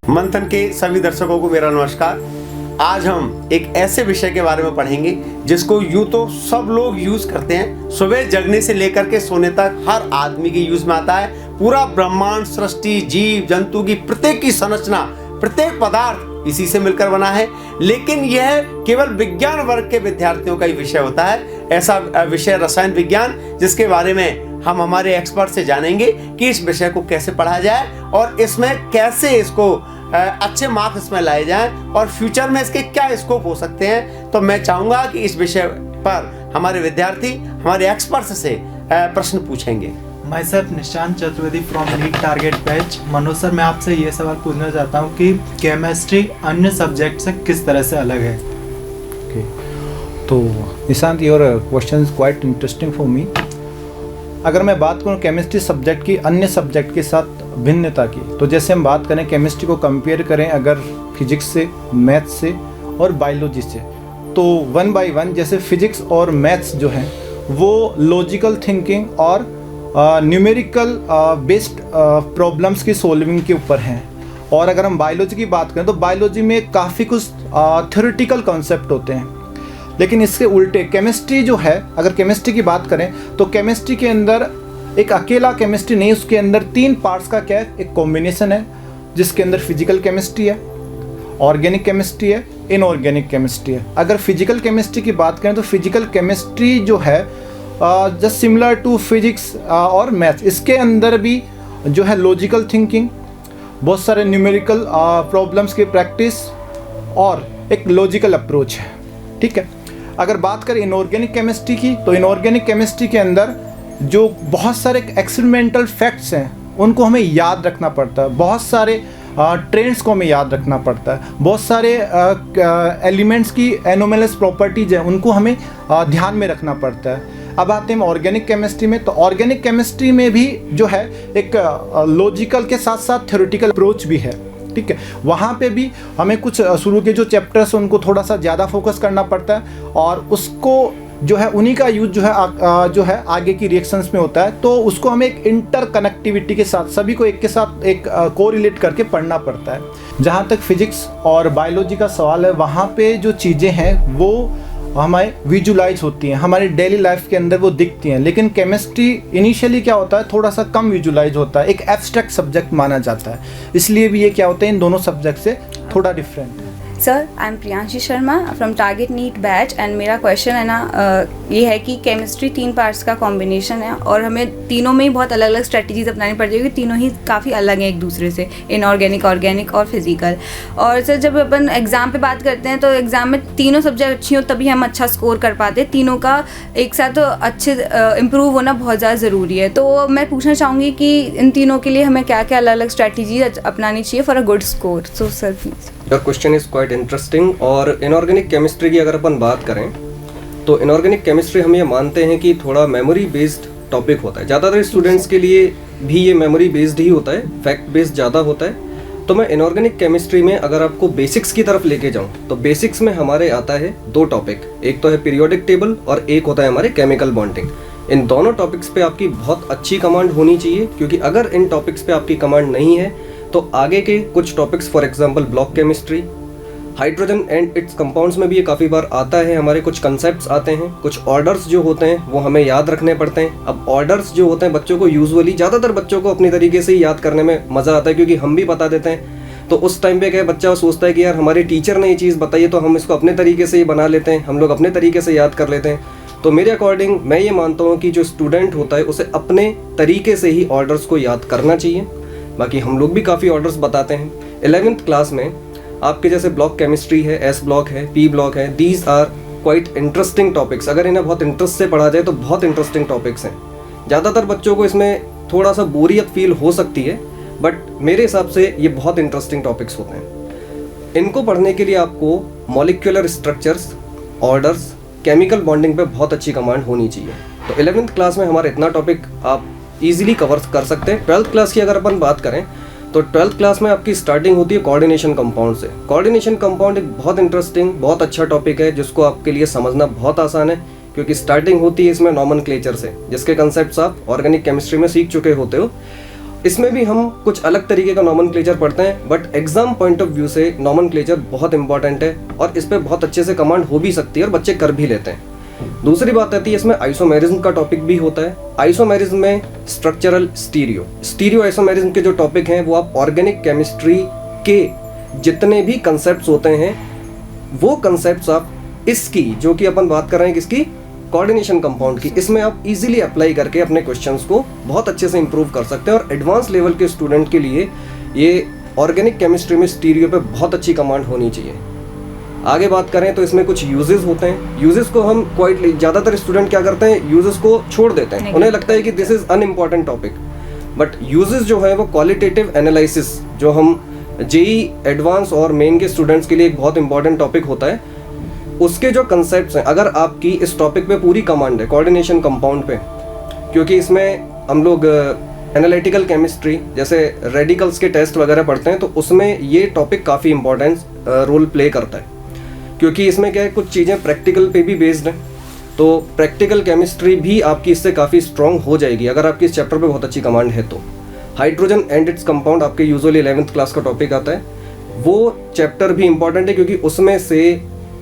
मंथन के सभी दर्शकों को मेरा नमस्कार। आज हम एक ऐसे विषय के बारे में पढ़ेंगे जिसको यूं तो सब लोग यूज करते हैं, सुबह जगने से लेकर के सोने तक हर आदमी के यूज में आता है। पूरा ब्रह्मांड, सृष्टि, जीव जंतु की प्रत्येक की संरचना, प्रत्येक पदार्थ इसी से मिलकर बना है। लेकिन यह केवल विज्ञान वर्ग के विद्यार्थियों का ही विषय होता है। ऐसा विषय रसायन विज्ञान, जिसके बारे में हम हमारे एक्सपर्ट से जानेंगे कि इस विषय को कैसे पढ़ा जाए और इसमें कैसे इसको अच्छे मार्क्स इसमें लाए जाएं और फ्यूचर में इसके क्या स्कोप हो सकते हैं। तो मैं चाहूँगा कि इस विषय पर हमारे विद्यार्थी हमारे एक्सपर्ट्स से प्रश्न पूछेंगे। मैं sir Nishant Chaturvedi from NEET target batch. Manoj sir, मैं आपसे ये सवाल पूछना चाहता हूँ कि केमिस्ट्री अन्य सब्जेक्ट से किस तरह से अलग है? तो Nishant, your question is quite interesting for me. अगर मैं बात करूँ केमिस्ट्री सब्जेक्ट की अन्य सब्जेक्ट के साथ भिन्नता की, तो जैसे हम बात करें केमिस्ट्री को कंपेयर करें अगर फिजिक्स से, मैथ्स से और बायोलॉजी से, तो वन बाय वन जैसे फिजिक्स और मैथ्स जो हैं वो लॉजिकल थिंकिंग और न्यूमेरिकल बेस्ड प्रॉब्लम्स की सॉल्विंग के ऊपर हैं। और अगर हम बायोलॉजी की बात करें तो बायोलॉजी में काफ़ी कुछ थ्योरेटिकल कॉन्सेप्ट होते हैं। लेकिन इसके उल्टे केमिस्ट्री जो है, अगर केमिस्ट्री की बात करें तो केमिस्ट्री के अंदर एक अकेला केमिस्ट्री नहीं, उसके अंदर तीन पार्ट्स का क्या है, एक कॉम्बिनेशन है जिसके अंदर फिजिकल केमिस्ट्री है, ऑर्गेनिक केमिस्ट्री है, इनऑर्गेनिक केमिस्ट्री है। अगर फिजिकल केमिस्ट्री की बात करें तो फिजिकल केमिस्ट्री जो है जस्ट सिमिलर टू फिजिक्स और मैथ्स, इसके अंदर भी जो है लॉजिकल थिंकिंग, बहुत सारे न्यूमेरिकल प्रॉब्लम्स की प्रैक्टिस और एक लॉजिकल अप्रोच है। ठीक है। अगर बात करें इनऑर्गेनिक केमिस्ट्री की, तो इनऑर्गेनिक केमिस्ट्री के अंदर जो बहुत सारे एक्सपेरिमेंटल फैक्ट्स हैं उनको हमें याद रखना पड़ता है, बहुत सारे ट्रेंड्स को हमें याद रखना पड़ता है, बहुत सारे एलिमेंट्स की एनोमलस प्रॉपर्टीज हैं उनको हमें ध्यान में रखना पड़ता है। अब आते हैं ऑर्गेनिक केमिस्ट्री में, तो ऑर्गेनिक केमिस्ट्री में भी जो है एक लॉजिकल के साथ साथ थ्योरेटिकल अप्रोच भी है। ठीक है। वहाँ पे भी हमें कुछ शुरू के जो चैप्टर्स उनको थोड़ा सा ज़्यादा फोकस करना पड़ता है और उसको जो है उन्हीं का यूज जो है आगे की रिएक्शंस में होता है। तो उसको हमें एक इंटर कनेक्टिविटी के साथ सभी को एक के साथ एक कोरिलेट करके पढ़ना पड़ता है। जहाँ तक फिजिक्स और बायोलॉजी का सवाल है, वहाँ पे जो चीज़ें हैं वो हमारे विजुलाइज होती हैं, हमारी डेली लाइफ के अंदर वो दिखती हैं। लेकिन केमिस्ट्री इनिशियली क्या होता है, थोड़ा सा कम विजुलाइज होता है, एक एब्स्ट्रैक्ट सब्जेक्ट माना जाता है, इसलिए भी ये क्या होता है इन दोनों सब्जेक्ट से थोड़ा डिफरेंट है। Sir, I am Priyanshi Sharma from target NEET batch and मेरा क्वेश्चन है ना ये है कि केमिस्ट्री तीन पार्ट्स का कॉम्बिनेशन है और हमें तीनों में ही बहुत अलग अलग स्ट्रेटजीज अपनानी पड़ जाएगी। तीनों ही काफ़ी अलग हैं एक दूसरे से, इनऑर्गेनिक, ऑर्गेनिक और फिजिकल। और सर, जब अपन एग्ज़ाम पे बात करते हैं तो एग्ज़ाम में तीनों सब्जेक्ट अच्छी हो तभी हम अच्छा स्कोर कर पाते हैं। तीनों का एक साथ तो अच्छे इम्प्रूव होना बहुत ज़्यादा ज़रूरी है। तो मैं पूछना चाहूँगी कि इन तीनों के लिए हमें क्या क्या अलग अलग स्ट्रेटजी अपनानी चाहिए for a good score. So sir please. Your question is quite interesting. और इनऑर्गेनिक केमिस्ट्री की अगर अपन बात करें तो इनऑर्गेनिक केमिस्ट्री हम ये मानते हैं कि थोड़ा मेमोरी बेस्ड टॉपिक होता है। ज़्यादातर स्टूडेंट्स के लिए भी ये मेमोरी बेस्ड ही होता है, फैक्ट बेस्ड ज़्यादा होता है। तो मैं इनऑर्गेनिक केमिस्ट्री में अगर आपको बेसिक्स की तरफ लेके जाऊँ तो बेसिक्स में हमारे आता है दो टॉपिक, एक तो है पीरियोडिक टेबल और एक होता है हमारे केमिकल बॉन्डिंग। इन दोनों टॉपिक्स पे आपकी बहुत अच्छी कमांड होनी चाहिए, क्योंकि अगर इन टॉपिक्स पे आपकी कमांड नहीं है तो आगे के कुछ topics, for example block chemistry, hydrogen and it's compounds में भी ये काफ़ी बार आता है। हमारे कुछ कंसेप्ट्स आते हैं, कुछ ऑर्डर्स जो होते हैं वो हमें याद रखने पड़ते हैं। अब ऑर्डर्स जो होते हैं बच्चों को यूजुअली, ज़्यादातर बच्चों को अपनी तरीके से ही याद करने में मज़ा आता है, क्योंकि हम भी बता देते हैं। तो उस टाइम पे क्या बच्चा सोचता है कि यार हमारे टीचर ने ये चीज़ बताई है तो हम इसको अपने तरीके से ही बना लेते हैं, हम लोग अपने तरीके से याद कर लेते हैं। तो मेरे अकॉर्डिंग मैं ये मानता हूँ कि जो स्टूडेंट होता है उसे अपने तरीके से ही ऑर्डर्स को याद करना चाहिए। बाकी हम लोग भी काफ़ी ऑर्डर्स बताते हैं। 11th क्लास में आपके जैसे ब्लॉक केमिस्ट्री है, एस ब्लॉक है, पी ब्लॉक है, these are quite interesting topics. अगर इन्हें बहुत इंटरेस्ट से पढ़ा जाए तो बहुत इंटरेस्टिंग टॉपिक्स हैं। ज़्यादातर बच्चों को इसमें थोड़ा सा बोरियत फील हो सकती है, बट मेरे हिसाब से ये बहुत इंटरेस्टिंग टॉपिक्स होते हैं। इनको पढ़ने के लिए आपको molecular structures, orders, chemical bonding पे बहुत अच्छी कमांड होनी चाहिए। तो 11th क्लास में हमारा इतना टॉपिक आप इजीली कवर कर सकते हैं। 12th क्लास की अगर अपन बात करें तो 12th क्लास में आपकी स्टार्टिंग होती है कोऑर्डिनेशन कंपाउंड से। कोऑर्डिनेशन कंपाउंड एक बहुत इंटरेस्टिंग, बहुत अच्छा टॉपिक है जिसको आपके लिए समझना बहुत आसान है, क्योंकि स्टार्टिंग होती है इसमें नॉमेनक्लेचर से, जिसके कंसेप्ट्स आप ऑर्गेनिक केमिस्ट्री में सीख चुके होते हो। इसमें भी हम कुछ अलग तरीके का नॉमेनक्लेचर पढ़ते हैं, but exam point of view से नॉमेनक्लेचर बहुत इंपॉर्टेंट है और इस पे बहुत अच्छे से कमांड हो भी सकती है और बच्चे कर भी लेते हैं। दूसरी बात आती है इसमें आइसोमेरिज्म का टॉपिक भी होता है। आइसोमेरिज्म में स्ट्रक्चरल स्टीरियो आइसोमेरिज्म के जो टॉपिक हैं वो आप ऑर्गेनिक केमिस्ट्री के जितने भी कंसेप्ट्स होते हैं वो कंसेप्ट्स आप इसकी, जो कि अपन बात कर रहे हैं किसकी, कोऑर्डिनेशन कंपाउंड की, इसमें आप इजीली अप्लाई करके अपने क्वेश्चंस को बहुत अच्छे से इंप्रूव कर सकते हैं। और एडवांस लेवल के स्टूडेंट के लिए ये ऑर्गेनिक केमिस्ट्री में स्टीरियो पे बहुत अच्छी कमांड होनी चाहिए। आगे बात करें तो इसमें कुछ यूजेस होते हैं। यूजेस को हम क्वाइटली, ज़्यादातर स्टूडेंट क्या करते हैं, यूजेस को छोड़ देते हैं, उन्हें लगता है कि this is unimportant topic. But uses जो है वो क्वालिटेटिव एनालिसिस, जो हम जेई एडवांस और मेन के स्टूडेंट्स के लिए एक बहुत इंपॉर्टेंट टॉपिक होता है, उसके जो कंसेप्ट्स हैं, अगर आपकी इस टॉपिक पे पूरी कमांड है कोऑर्डिनेशन कंपाउंड पे, क्योंकि इसमें हम लोग एनालिटिकल केमिस्ट्री जैसे रेडिकल्स के टेस्ट वगैरह पढ़ते हैं, तो उसमें ये टॉपिक काफ़ी इंपॉर्टेंस रोल प्ले करता है, क्योंकि इसमें क्या है, कुछ चीज़ें प्रैक्टिकल पे भी बेस्ड हैं। तो प्रैक्टिकल केमिस्ट्री भी आपकी इससे काफ़ी स्ट्रॉन्ग हो जाएगी अगर आपकी इस चैप्टर पे बहुत अच्छी कमांड है तो। हाइड्रोजन एंड इट्स कंपाउंड आपके यूजुअली 11th क्लास का टॉपिक आता है, वो चैप्टर भी इंपॉर्टेंट है क्योंकि उसमें से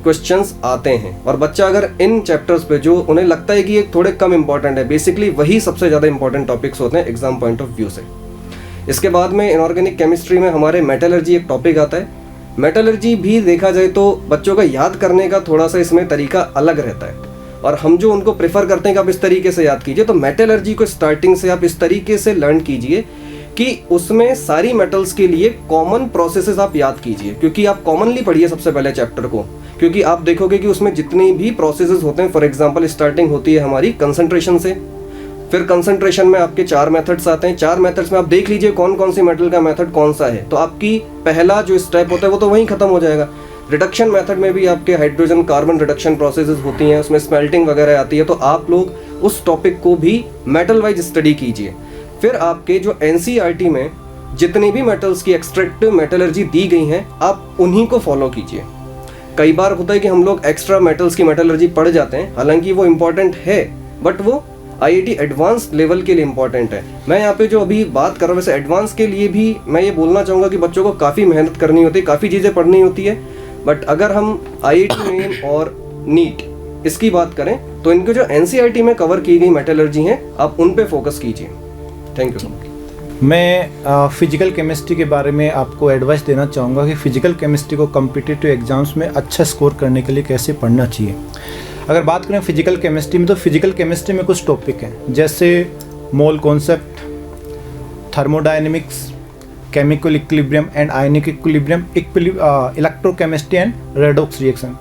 क्वेश्चंस आते हैं और बच्चा अगर इन चैप्टर्स पे जो उन्हें लगता है कि ये थोड़े कम इंपॉर्टेंट है, बेसिकली वही सबसे ज़्यादा इंपॉर्टेंट टॉपिक्स होते हैं एग्जाम पॉइंट ऑफ व्यू से। इसके बाद में इनऑर्गेनिक केमिस्ट्री में हमारे मेटलर्जी एक टॉपिक आता है। मेटलर्जी भी देखा जाए तो बच्चों का याद करने का थोड़ा सा इसमें तरीका अलग रहता है और हम जो उनको प्रेफर करते हैं कि आप इस तरीके से याद कीजिए, तो मेटलर्जी को स्टार्टिंग से आप इस तरीके से लर्न कीजिए कि उसमें सारी मेटल्स के लिए कॉमन प्रोसेसेस आप याद कीजिए, क्योंकि आप कॉमनली पढ़िए सबसे पहले चैप्टर को, क्योंकि आप देखोगे कि उसमें जितनी भी प्रोसेसेस होते हैं, फॉर एग्जांपल स्टार्टिंग होती है हमारी कंसंट्रेशन से, फिर कंसंट्रेशन में आपके 4 मेथड्स आते हैं। 4 मेथड्स में आप देख लीजिए कौन कौन सी मेटल का मेथड कौन सा है, तो आपकी पहला जो स्टेप होता है वो तो वहीं खत्म हो जाएगा। रिडक्शन मेथड में भी आपके हाइड्रोजन कार्बन रिडक्शन प्रोसेसेस होती हैं, उसमें स्मेल्टिंग वगैरह आती है, तो आप लोग उस टॉपिक को भी मेटल वाइज स्टडी कीजिए। फिर आपके जो एनसीईआरटी में जितनी भी मेटल्स की एक्सट्रैक्टिव मेटलर्जी दी गई हैं, आप उन्हीं को फॉलो कीजिए। कई बार होता है कि हम लोग एक्स्ट्रा मेटल्स की मेटलर्जी पढ़ जाते हैं, हालांकि वो इम्पॉर्टेंट है बट वो आईआईटी एडवांस लेवल के लिए इम्पॉर्टेंट है। मैं यहाँ पे जो अभी बात कर रहा हूँ, वैसे एडवांस के लिए भी मैं ये बोलना चाहूँगा कि बच्चों को काफ़ी मेहनत करनी होती है, काफ़ी चीज़ें पढ़नी होती है, बट अगर हम आईआईटी मेन और नीट इसकी बात करें तो इनके जो एनसीईआरटी में कवर की गई मेटलर्जी हैं, आप उन पे फोकस कीजिए। Thank you so much. मैं फिजिकल केमिस्ट्री के बारे में आपको एडवाइस देना चाहूँगा कि फिजिकल केमिस्ट्री को कॉम्पिटिटिव एग्जाम्स में अच्छा स्कोर करने के लिए कैसे पढ़ना चाहिए। अगर बात करें फिजिकल केमिस्ट्री में, तो फिजिकल केमिस्ट्री में कुछ टॉपिक हैं जैसे mole concept, thermodynamics, chemical equilibrium and ionic equilibrium, electrochemistry and redox reaction.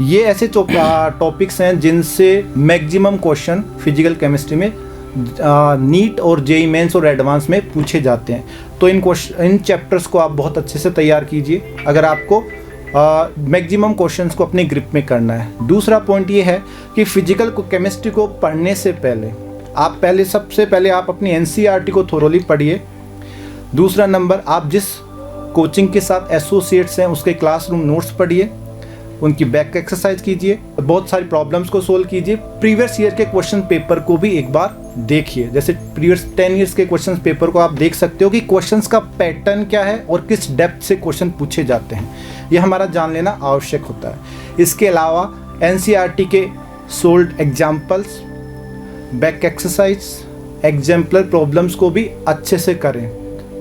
ये ऐसे टॉपिक्स हैं जिनसे मैक्सिमम क्वेश्चन फिजिकल केमिस्ट्री में नीट और जेई मेंस और एडवांस में पूछे जाते हैं। तो इन चैप्टर्स को आप बहुत अच्छे से तैयार कीजिए अगर आपको मैक्सिमम क्वेश्चंस को अपने ग्रिप में करना है। दूसरा पॉइंट ये है कि फिजिकल केमिस्ट्री को पढ़ने से पहले सबसे पहले आप अपनी एनसीईआरटी को थोरोली पढ़िए। दूसरा नंबर, आप जिस कोचिंग के साथ एसोसिएट्स हैं उसके क्लासरूम नोट्स पढ़िए, उनकी बैक एक्सरसाइज कीजिए, बहुत सारी प्रॉब्लम्स को सोल्व कीजिए। प्रीवियस ईयर के क्वेश्चन पेपर को भी एक बार देखिए, जैसे प्रीवियस 10 ईयर्स के क्वेश्चन पेपर को आप देख सकते हो कि क्वेश्चंस का पैटर्न क्या है और किस डेप्थ से क्वेश्चन पूछे जाते हैं, ये हमारा जान लेना आवश्यक होता है। इसके अलावा एनसीईआरटी के solved examples, back exercise, exemplar problems को भी अच्छे से करें,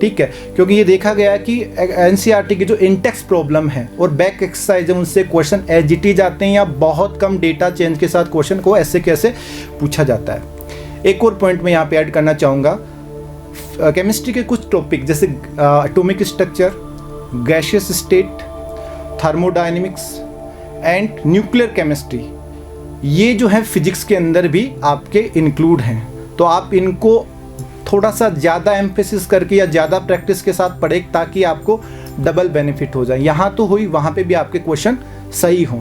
ठीक है, क्योंकि ये देखा गया है कि एनसीईआरटी की जो इंटेक्स प्रॉब्लम है और बैक एक्सरसाइज है उनसे क्वेश्चन एज इट इज आते हैं या बहुत कम डेटा चेंज के साथ क्वेश्चन को ऐसे कैसे पूछा जाता है। एक और पॉइंट मैं यहाँ पे ऐड करना चाहूँगा, केमिस्ट्री के कुछ टॉपिक जैसे atomic structure, gaseous state, thermodynamics and nuclear chemistry, ये जो है फिजिक्स के अंदर भी आपके इंक्लूड हैं। तो आप इनको थोड़ा सा ज़्यादा एम्फेसिस करके या ज़्यादा प्रैक्टिस के साथ पढ़ें ताकि आपको डबल बेनिफिट हो जाए। यहाँ तो हुई, वहाँ पे भी आपके क्वेश्चन सही हों।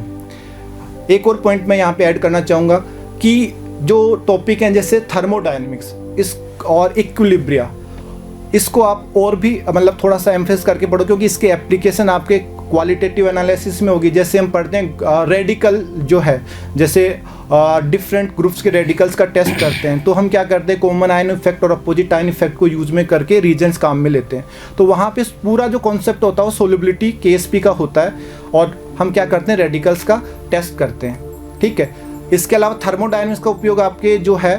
एक और पॉइंट मैं यहाँ पे ऐड करना चाहूँगा कि जो टॉपिक हैं जैसे थर्मोडायनेमिक्स इस और इक्विलिब्रिया, इसको आप और भी मतलब थोड़ा सा एम्फेसिस करके पढ़ो, क्योंकि इसके एप्लीकेशन आपके क्वालिटेटिव एनालिसिस में होगी, जैसे हम पढ़ते हैं रेडिकल जो है, जैसे डिफरेंट ग्रुप्स के रेडिकल्स का टेस्ट करते हैं, तो हम क्या करते हैं कॉमन आयन इफेक्ट और अपोजिट आयन इफेक्ट को यूज में करके रीजन्स काम में लेते हैं। तो वहाँ पे पूरा जो कॉन्सेप्ट होता है वो सोलिबिलिटी KSP का होता है और हम क्या करते हैं रेडिकल्स का टेस्ट करते हैं। ठीक है, इसके अलावा थर्मोडायनेमिक्स का उपयोग आपके जो है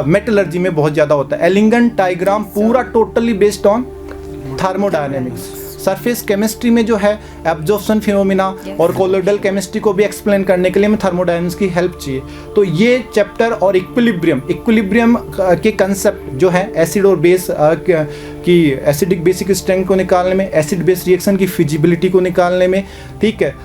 मेटलर्जी में बहुत ज़्यादा होता है। एलिंगन डायग्राम पूरा totally based on thermodynamics. Surface chemistry में जो है एब्जॉर्प्शन फिनोमिना और कोलोइडल केमिस्ट्री को भी एक्सप्लेन करने के लिए हमें थर्मोडायनेमिक्स की हेल्प चाहिए। तो ये चैप्टर और इक्विलिब्रियम के कंसेप्ट जो है एसिड और बेस की एसिडिक बेसिक स्ट्रेंथ को निकालने में, एसिड बेस रिएक्शन की फिजिबिलिटी को निकालने में, ठीक है,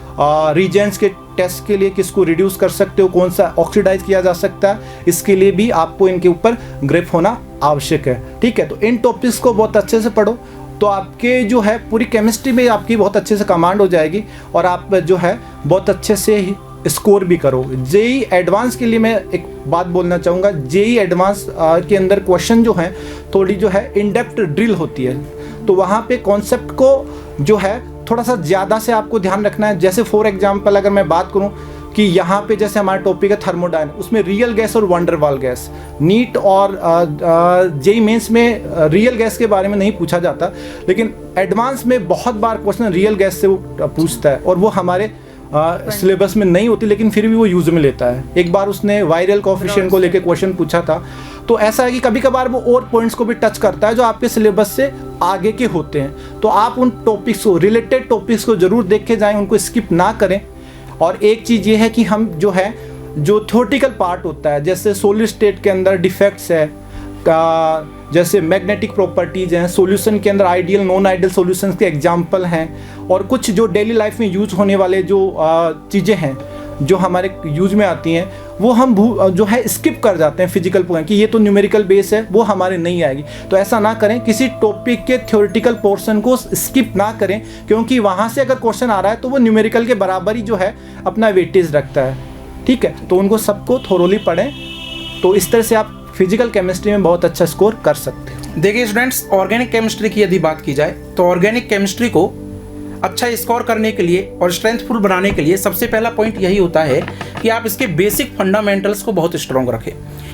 रीजेंट्स के टेस्ट के लिए किसको रिड्यूस कर सकते हो, कौन सा ऑक्सीडाइज किया जा सकता है, इसके लिए भी आपको इनके ऊपर ग्रिप होना आवश्यक है। ठीक है, तो इन टॉपिक्स को बहुत अच्छे से पढ़ो तो आपके जो है पूरी केमिस्ट्री में आपकी बहुत अच्छे से कमांड हो जाएगी और आप जो है बहुत अच्छे से ही स्कोर भी करो। जेई एडवांस के लिए मैं एक बात बोलना चाहूँगा, जेई एडवांस के अंदर क्वेश्चन जो है थोड़ी जो है इन डेप्थ ड्रिल होती है, तो वहाँ पे कॉन्सेप्ट को जो है थोड़ा सा ज़्यादा से आपको ध्यान रखना है। जैसे फॉर एग्जांपल अगर मैं बात करूँ कि यहाँ पे जैसे हमारा टॉपिक है थर्मोडाइन, उसमें रियल गैस और वंडरवाल गैस, नीट और जेई मेंस में रियल गैस के बारे में नहीं पूछा जाता, लेकिन एडवांस में बहुत बार क्वेश्चन रियल गैस से वो पूछता है और वो हमारे सिलेबस में नहीं होती, लेकिन फिर भी वो यूज में लेता है। एक बार उसने वायरल कोएफिशिएंट को लेके क्वेश्चन पूछा था, तो ऐसा है कि कभी कभार वो और पॉइंट्स को भी टच करता है जो आपके सिलेबस से आगे के होते हैं। तो आप उन टॉपिक्स को, रिलेटेड टॉपिक्स को जरूर देख के जाएं, उनको स्किप ना करें। और एक चीज़ ये है कि हम जो है जो थ्योरेटिकल पार्ट होता है, जैसे सॉलिड स्टेट के अंदर डिफेक्ट्स है, जैसे मैग्नेटिक प्रॉपर्टीज़ हैं, सॉल्यूशन के अंदर आइडियल नॉन आइडियल सॉल्यूशंस के एग्जांपल हैं, और कुछ जो डेली लाइफ में यूज होने वाले जो चीज़ें हैं जो हमारे यूज में आती हैं, वो हम जो है स्किप कर जाते हैं फिजिकल पॉइंट कि ये तो न्यूमेरिकल बेस है, वो हमारे नहीं आएगी। तो ऐसा ना करें, किसी टॉपिक के थ्योरेटिकल पोर्शन को स्किप ना करें, क्योंकि वहाँ से अगर क्वेश्चन आ रहा है तो वो न्यूमेरिकल के बराबर ही जो है अपना वेटेज रखता है। ठीक है, तो उनको सबको थोरोली पढ़ें, तो इस तरह से आप फिजिकल केमिस्ट्री में बहुत अच्छा स्कोर कर सकते हैं। देखिए स्टूडेंट्स, ऑर्गेनिक केमिस्ट्री की यदि बात की जाए तो ऑर्गेनिक केमिस्ट्री को अच्छा स्कोर करने के लिए और स्ट्रेंथफुल बनाने के लिए सबसे पहला पॉइंट यही होता है कि आप इसके बेसिक फंडामेंटल्स को बहुत स्ट्रॉन्ग रखें।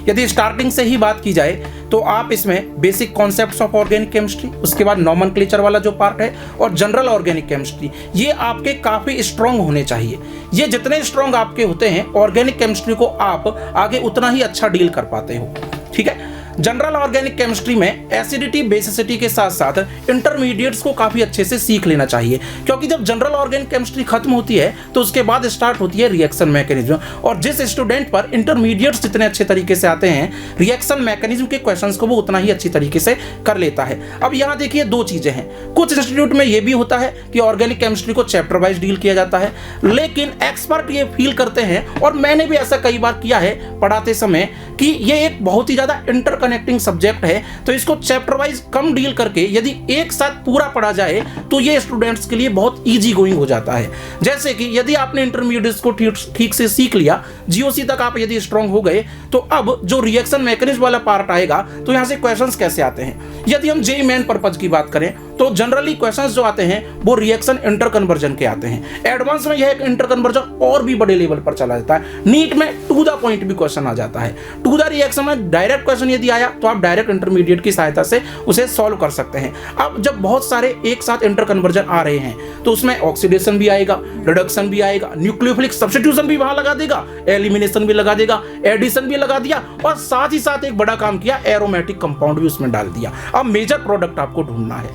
यदि स्टार्टिंग से ही बात की जाए तो आप इसमें basic concepts of organic chemistry, उसके बाद नॉमेनक्लेचर वाला जो पार्ट है, और जनरल ऑर्गेनिक केमिस्ट्री, ये आपके काफ़ी स्ट्रॉन्ग होने चाहिए। ये जितने स्ट्रॉन्ग आपके होते हैं, ऑर्गेनिक केमिस्ट्री को आप आगे उतना ही अच्छा डील कर पाते हो। ठीक है, जनरल ऑर्गेनिक केमिस्ट्री में एसिडिटी बेसिसिटी के साथ साथ इंटरमीडिएट्स को काफ़ी अच्छे से सीख लेना चाहिए, क्योंकि जब जनरल ऑर्गेनिक केमिस्ट्री खत्म होती है तो उसके बाद स्टार्ट होती है रिएक्शन मैकेनिज्म, और जिस स्टूडेंट पर इंटरमीडिएट्स जितने अच्छे तरीके से आते हैं, रिएक्शन मैकेनिज्म के क्वेश्चंस को वो उतना ही अच्छी तरीके से कर लेता है। अब यहाँ देखिए दो चीज़ें हैं, कुछ इंस्टीट्यूट में ये भी होता है कि ऑर्गेनिक केमिस्ट्री को चैप्टर वाइज डील किया जाता है, लेकिन एक्सपर्ट ये फील करते हैं, और मैंने भी ऐसा कई बार किया है पढ़ाते समय, कि ये एक बहुत ही ज़्यादा इंटरकनेक्टिंग सब्जेक्ट है, तो इसको चैप्टर वाइज कम डील करके यदि एक साथ पूरा पढ़ा जाए तो ये स्टूडेंट्स के लिए बहुत इजी गोइंग हो जाता है। जैसे कि यदि आपने इंटरमीडिएट्स को ठीक से सीख लिया, जीओसी तक आप यदि स्ट्रांग हो गए, तो अब जो रिएक्शन मैकेनिज्म वाला पार्ट आएगा तो यहाँ से क्वेश्चंस कैसे आते हैं। यदि हम जेईई मेन पर्पज की बात करें तो जनरली क्वेश्चंस जो आते हैं वो रिएक्शन इंटर कन्वर्जन के आते हैं। एडवांस में यह इंटर कन्वर्जन और भी बड़े लेवल पर चला जाता है। नीट में टू द पॉइंट भी क्वेश्चन आ जाता है। टू द रिएक्शन में डायरेक्ट क्वेश्चन यदि आया तो आप डायरेक्ट इंटरमीडिएट की सहायता से उसे सॉल्व कर सकते हैं। अब जब बहुत सारे एक साथ इंटर कन्वर्जन आ रहे हैं तो उसमें ऑक्सीडेशन भी आएगा, रिडक्शन भी आएगा, न्यूक्लियोफिलिक सब्स्टिट्यूशन भी वहां लगा देगा, एलिमिनेशन भी लगा देगा, एडिशन भी लगा दिया, और साथ ही साथ एक बड़ा काम किया, एरोमेटिक कंपाउंड भी उसमें डाल दिया। अब मेजर प्रोडक्ट आपको ढूंढना है,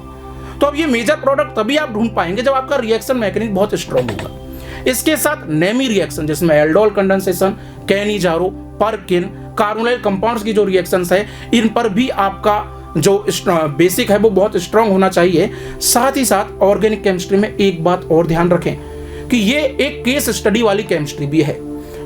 तो अब ये मेजर प्रोडक्ट तभी आप ढूंढ पाएंगे जब आपका रिएक्शन मैकेनिज्म बहुत स्ट्रांग होगा। इसके साथ नेमी रिएक्शन जिसमें aldol condensation, Cannizzaro, परकिन, carbonyl compounds की जो रिएक्शंस है, इन पर भी आपका जो बेसिक है वो बहुत स्ट्रांग होना चाहिए। साथ ही साथ ऑर्गेनिक केमिस्ट्री में एक बात और ध्यान रखें कि ये एक केस स्टडी वाली केमिस्ट्री भी है।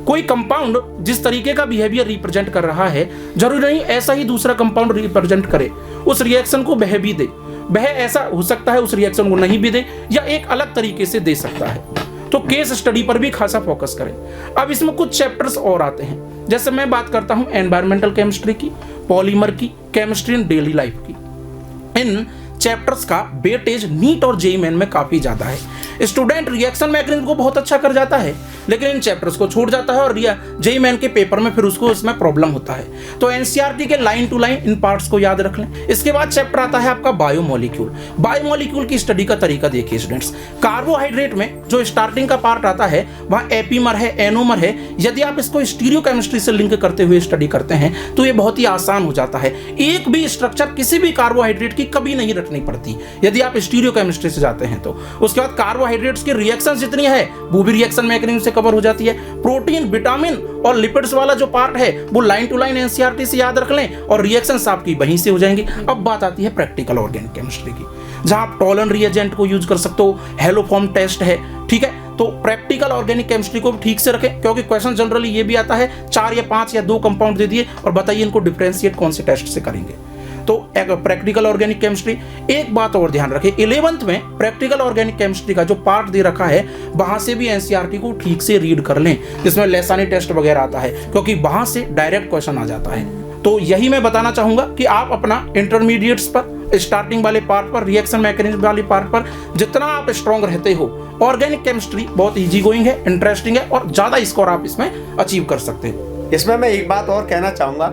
कोई कंपाउंड जिस तरीके का बिहेवियर रिप्रेजेंट कर रहा है, जरूरी नहीं ऐसा ही दूसरा कंपाउंड रिप्रेजेंट करे, उस रिएक्शन को वह भी दे, वह ऐसा हो सकता है उस रिएक्शन को नहीं भी दे, या एक अलग तरीके से दे सकता है। तो केस स्टडी पर भी खासा फोकस करें। अब इसमें कुछ चैप्टर्स और आते हैं, जैसे मैं बात करता हूं एनवायरमेंटल केमिस्ट्री की, पॉलीमर की, केमिस्ट्री इन डेली लाइफ की। इन चैप्टर्स का वेटेज नीट और जेईई मेन में काफ़ी ज़्यादा है। स्टूडेंट रिएक्शन मैकेनिज्म को बहुत अच्छा कर जाता है, लेकिन इन चैप्टर्स को छोड़ जाता है और जेईई मेन के पेपर में फिर उसको इसमें प्रॉब्लम होता है। तो एनसीईआरटी के लाइन टू लाइन इन पार्ट्स को याद रख लें। इसके बाद चैप्टर आता है आपका बायोमोलिक्यूल। बायोमोलिक्यूल की स्टडी का तरीका देखिए स्टूडेंट्स। कार्बोहाइड्रेट में जो स्टार्टिंग का पार्ट आता है वहाँ एपीमर है, एनोमर है। यदि आप इसको स्टीरियोकेमिस्ट्री से लिंक करते हुए स्टडी करते हैं तो ये बहुत ही आसान हो जाता है। एक भी स्ट्रक्चर किसी भी कार्बोहाइड्रेट की कभी नहीं रखनी पड़ती यदि आप स्टीरियोकेमिस्ट्री से जाते हैं तो। उसके बाद कार्बोहाइड्रेट्स की रिएक्शन जितनी है वो भी रिएक्शन मैकेनिज्म से कवर हो जाती है। प्रोटीन, विटामिन और लिपिड्स वाला जो पार्ट है वो लाइन टू लाइन एनसीईआरटी से याद रख लें और रिएक्शंस आपकी वहीं से हो जाएंगी। अब बात आती है प्रैक्टिकल ऑर्गेनिक केमिस्ट्री की, जहां आप टॉलन रिएजेंट को यूज कर सकते हो, हेलोफॉर्म टेस्ट है, ठीक है। तो प्रैक्टिकल ऑर्गेनिक केमिस्ट्री को ठीक से रखें, क्योंकि क्वेश्चन जनरली ये भी आता है 4 या 5 या 2 कंपाउंड दे दिए और बताइए इनको डिफरेंशिएट कौन से टेस्ट से करेंगे। तो एक प्रैक्टिकल ऑर्गेनिक केमिस्ट्री। एक बात और ध्यान रखें, 11th में प्रैक्टिकल ऑर्गेनिक केमिस्ट्री का जो पार्ट दे रखा है वहां से भी एनसीईआरटी को ठीक से रीड कर लें, जिसमें लेसानी टेस्ट वगैरह आता है, क्योंकि वहां से डायरेक्ट क्वेश्चन आ जाता है। तो यही मैं बताना चाहूंगा कि आप अपना इंटरमीडिएट्स पर, स्टार्टिंग वाले पार्ट पर, रिएक्शन मैकेनिज्म वाले पार्ट पर जितना आप स्ट्रॉन्ग रहते हो, ऑर्गेनिक केमिस्ट्री बहुत इजी गोइंग है, इंटरेस्टिंग है और ज्यादा स्कोर आप इसमें अचीव कर सकते हो। इसमें मैं एक बात और कहना चाहूँगा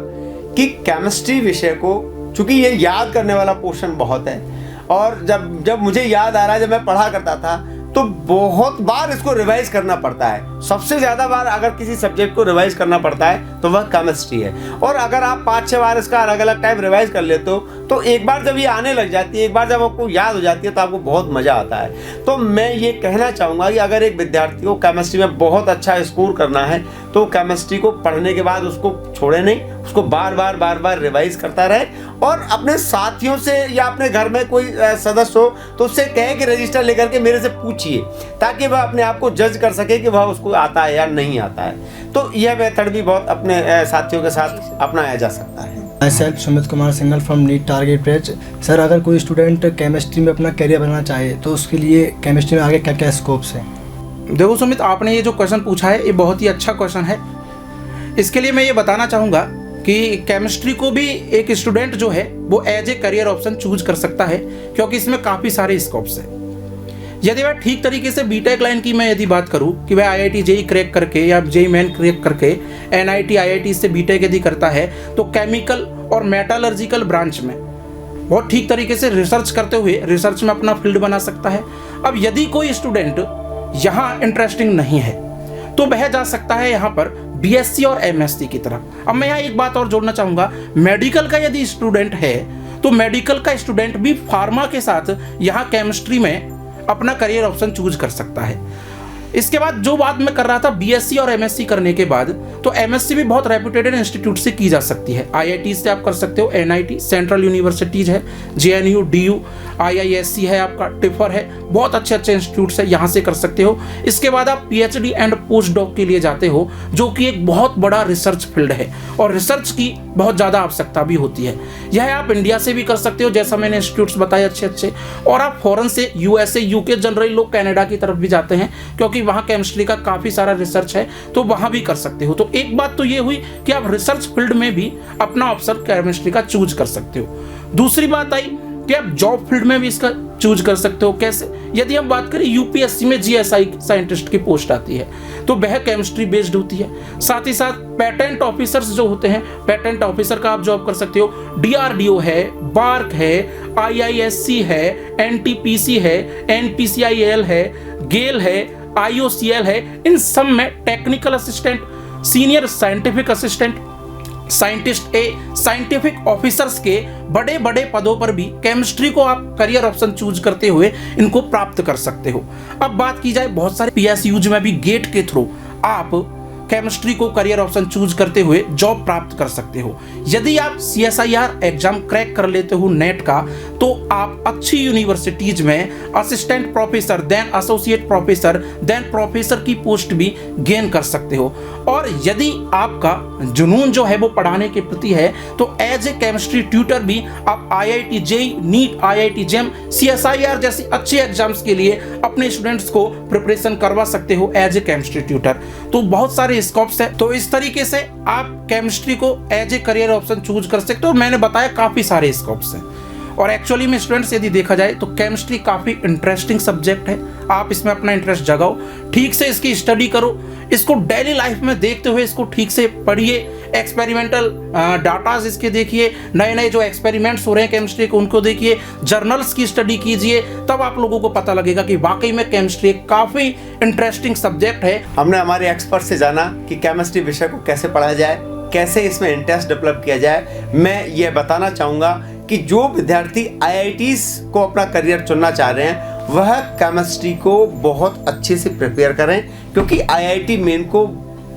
कि केमिस्ट्री विषय को, चूंकि ये याद करने वाला पोर्शन बहुत है और जब मुझे याद आ रहा है, जब मैं पढ़ा करता था तो बहुत बार इसको रिवाइज करना पड़ता है। सबसे ज़्यादा बार अगर किसी सब्जेक्ट को रिवाइज करना पड़ता है तो वह केमिस्ट्री है। और अगर आप 5-6 बार इसका अलग अलग टाइम रिवाइज कर लेते हो तो एक बार जब ये आने लग जाती है, एक बार जब आपको याद हो जाती है तो आपको बहुत मज़ा आता है। तो मैं ये कहना चाहूँगा कि अगर एक विद्यार्थी को केमिस्ट्री में बहुत अच्छा स्कोर करना है तो केमिस्ट्री को पढ़ने के बाद उसको छोड़े नहीं, उसको बार बार रिवाइज करता रहे और अपने साथियों से या अपने घर में कोई सदस्य हो तो उससे कहे कि रजिस्टर लेकर के मेरे से पूछिए, ताकि वह अपने आप को जज कर सके कि वह उसको आता है या नहीं आता है। तो यह मेथड भी बहुत अपने साथियों के साथ अपनाया जा सकता है। Myself Sumit Kumar Singhal from NEET target batch. Sir, अगर कोई स्टूडेंट केमिस्ट्री में अपना करियर बनाना चाहे तो उसके लिए केमिस्ट्री में आगे क्या क्या स्कोप्स हैं? देखो सुमित, आपने ये जो क्वेश्चन पूछा है ये बहुत ही अच्छा क्वेश्चन है। इसके लिए मैं ये बताना चाहूँगा कि केमिस्ट्री को भी एक स्टूडेंट जो है वो as a career option choose कर सकता है, क्योंकि इसमें काफ़ी सारे स्कोप्स हैं। यदि वह ठीक तरीके से बीटेक लाइन की मैं यदि बात करूं कि वह आईआईटी जेईई क्रैक करके या जेईई मेन क्रैक करके एनआईटी आईआईटी से बीटेक यदि करता है तो केमिकल और मेटालर्जिकल ब्रांच में बहुत ठीक तरीके से रिसर्च करते हुए रिसर्च में अपना फील्ड बना सकता है। अब यदि कोई स्टूडेंट यहाँ इंटरेस्टिंग नहीं है तो वह जा सकता है यहाँ पर बीएससी और एमएससी की तरफ। अब मैं यहाँ एक बात और जोड़ना चाहूँगा, मेडिकल का यदि स्टूडेंट है तो मेडिकल का स्टूडेंट भी फार्मा के साथ यहाँ केमिस्ट्री में अपना करियर ऑप्शन चूज कर सकता है। इसके बाद जो बात मैं कर रहा था बीएससी और एमएससी करने के बाद, तो एमएससी भी बहुत रेप्यूटेड इंस्टीट्यूट से की जा सकती है। आईआईटी से आप कर सकते हो, एनआईटी सेंट्रल यूनिवर्सिटीज है, जेएनयू, डीयू, आईआईएससी है, आपका टिफर है, बहुत अच्छे अच्छे इंस्टीट्यूट्स है, यहाँ से कर सकते हो। इसके बाद आप पीएचडी एंड पोस्ट डॉक के लिए जाते हो, जो कि एक बहुत बड़ा रिसर्च फील्ड है और रिसर्च की बहुत ज़्यादा आवश्यकता भी होती है। यह आप इंडिया से भी कर सकते हो, जैसा मैंने इंस्टीट्यूट्स बताए अच्छे अच्छे, और आप फॉरेन से यूएसए, यूके, जनरली लोग कनाडा की तरफ भी जाते हैं क्योंकि वहाँ केमिस्ट्री का काफ़ी सारा रिसर्च है, तो वहाँ भी कर सकते हो। तो एक बात तो ये हुई कि आप रिसर्च फील्ड में भी अपना ऑप्शन केमिस्ट्री का चूज कर सकते हो। दूसरी बात आई कि आप जॉब फील्ड में भी इसका चूज कर सकते हो। कैसे? यदि हम बात करें यूपीएससी में जीएसआई साइंटिस्ट की पोस्ट आती है तो वह केमिस्ट्री बेस्ड होती है। साथ ही साथ पेटेंट ऑफिसर्स जो होते हैं, पेटेंट ऑफिसर का आप जॉब कर सकते हो। डीआरडीओ है, बार्क है, आईआईएससी है, एनटीपीसी है, एनपीसीआईएल है, गेल है, आईओसीएल है। इन सब में technical assistant, senior scientific assistant, scientist A, scientific officers के बड़े बड़े पदों पर भी केमिस्ट्री को आप करियर ऑप्शन चूज करते हुए इनको प्राप्त कर सकते हो। अब बात की जाए बहुत सारे पीएसयूज में भी गेट के थ्रू आप केमिस्ट्री को करियर ऑप्शन चूज करते हुए जॉब प्राप्त कर सकते हो। यदि आप सीएसआईआर एग्जाम क्रैक कर लेते हो नेट का, तो आप अच्छी यूनिवर्सिटीज में assistant professor, then associate professor, then professor की पोस्ट भी गेन कर सकते हो। और यदि आपका जुनून जो है वो पढ़ाने के प्रति है तो एज ए केमिस्ट्री ट्यूटर भी आप IIT JEE, NEET, IIT JAM, CSIR जैसे अच्छे एग्जाम्स के लिए अपने स्टूडेंट्स को प्रिपरेशन करवा सकते हो एज ए केमिस्ट्री ट्यूटर। तो बहुत सारे स्कोप्स है। तो इस तरीके से आप केमिस्ट्री को as a career option choose कर सकते हो। मैंने बताया काफी सारे स्कोप्स हैं। और एक्चुअली में स्टूडेंट्स यदि देखा जाए तो केमिस्ट्री काफ़ी इंटरेस्टिंग सब्जेक्ट है। आप इसमें अपना इंटरेस्ट जगाओ, ठीक से इसकी स्टडी करो, इसको डेली लाइफ में देखते हुए इसको ठीक से पढ़िए, एक्सपेरिमेंटल डाटाज इसके देखिए, नए नए जो एक्सपेरिमेंट्स हो रहे हैं केमिस्ट्री के उनको देखिए, जर्नल्स की स्टडी कीजिए, तब आप लोगों को पता लगेगा कि वाकई में केमिस्ट्री एक काफ़ी इंटरेस्टिंग सब्जेक्ट है। हमने हमारे एक्सपर्ट से जाना कि केमिस्ट्री विषय को कैसे पढ़ा जाए, कैसे इसमें इंटरेस्ट डेवलप किया जाए। मैं ये बताना चाहूँगा कि जो विद्यार्थी IITs को अपना करियर चुनना चाह रहे हैं वह केमिस्ट्री को बहुत अच्छे से प्रिपेयर करें, क्योंकि IIT मेन को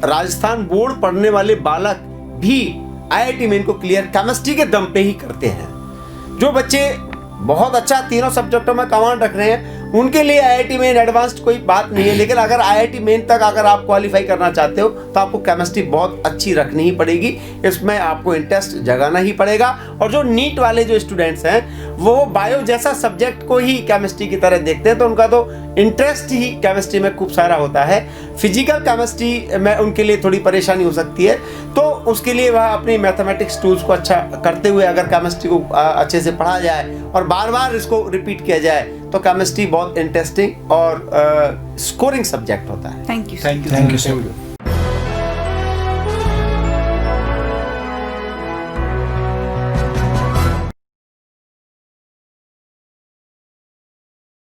राजस्थान बोर्ड पढ़ने वाले बालक भी IIT मेन को क्लियर केमिस्ट्री के दम पे ही करते हैं। जो बच्चे बहुत अच्छा तीनों सब्जेक्टों में कमांड रख रहे हैं उनके लिए IIT मेन एडवांस्ड कोई बात नहीं है, लेकिन अगर IIT मेन तक अगर आप क्वालिफाई करना चाहते हो तो आपको केमिस्ट्री बहुत अच्छी रखनी ही पड़ेगी, इसमें आपको इंटरेस्ट जगाना ही पड़ेगा। और जो नीट वाले जो स्टूडेंट्स हैं वो बायो जैसा सब्जेक्ट को ही केमिस्ट्री की तरह देखते हैं, तो उनका तो इंटरेस्ट ही केमिस्ट्री में खूब सारा होता है। फिजिकल केमिस्ट्री में उनके लिए थोड़ी परेशानी हो सकती है, तो उसके लिए वह अपनी मैथमेटिक्स टूल्स को अच्छा करते हुए अगर केमिस्ट्री को अच्छे से पढ़ा जाए और बार बार इसको रिपीट किया जाए तो केमिस्ट्री बहुत इंटरेस्टिंग और स्कोरिंग सब्जेक्ट होता है। Thank you. Thank you. Thank you sir.